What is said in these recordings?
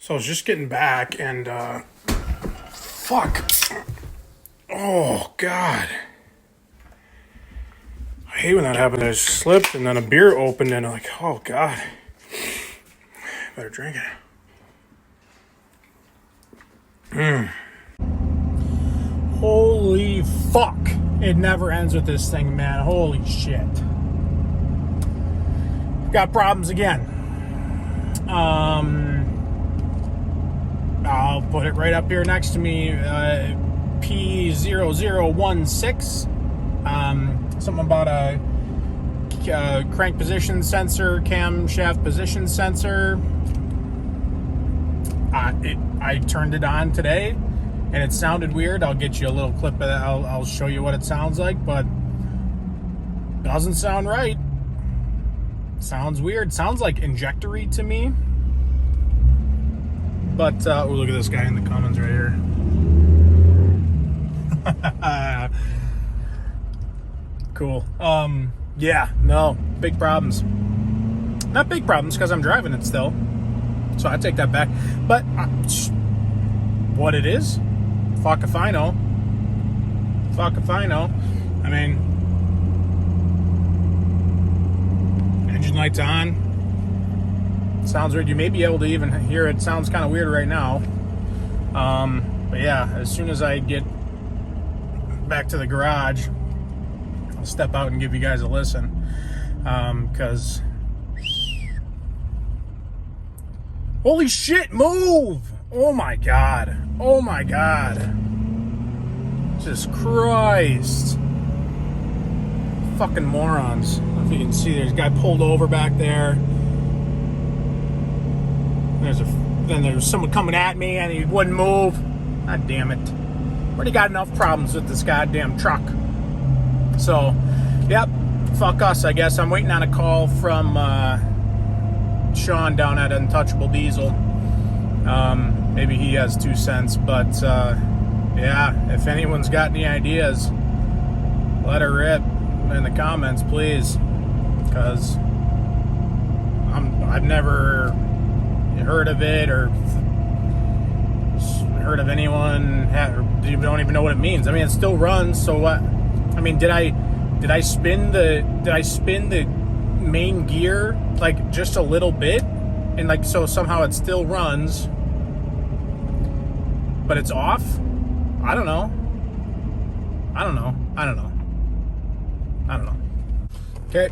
So I was just getting back and, fuck. Oh, God. I hate when that happens. I slipped and then a beer opened and I'm like, oh, God. Better drink it. Holy fuck. It never ends with this thing, man. Holy shit. Got problems again. I'll put it right up here next to me. P0016. Something about a crank position sensor, camshaft position sensor. I turned it on today, and it sounded weird. I'll get you a little clip of that. I'll show you what it sounds like, but doesn't sound right. Sounds weird. Sounds like injectory to me. But, oh, look at this guy in the comments right here. Cool. Yeah, no, big problems. Not big problems, because I'm driving it still. So I take that back. But, what it is? Fuck if I know. Fuck if I know. I mean, engine lights on. Sounds weird. You may be able to even hear it. Sounds kind of weird right now. But yeah, as soon as I get back to the garage, I'll step out and give you guys a listen. Because holy shit, move! Oh my god. Oh my god. Jesus Christ. Fucking morons. I don't know if you can see, there's a guy pulled over back there. Then there was someone coming at me and he wouldn't move. God damn it. Already got enough problems with this goddamn truck. So, yep, fuck us, I guess. I'm waiting on a call from Sean down at Untouchable Diesel. Maybe he has 2 cents, but yeah, if anyone's got any ideas, let her rip in the comments, please. Because I've never heard of it or heard of anyone you don't even know what it means. I mean, it still runs, so what? I mean, did I spin the main gear like just a little bit, and like so somehow it still runs, but it's off? I don't know. Okay.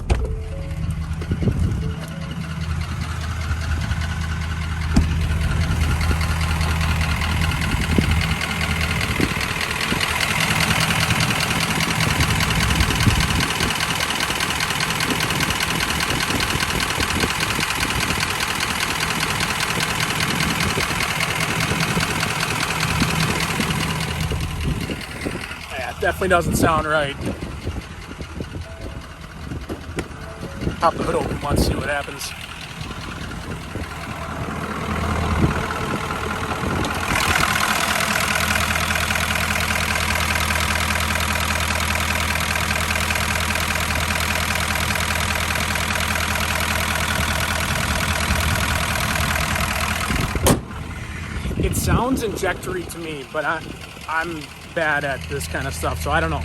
Definitely doesn't sound right. Pop the hood open once, see what happens. It sounds injectory to me, but I'm bad at this kind of stuff, so I don't know.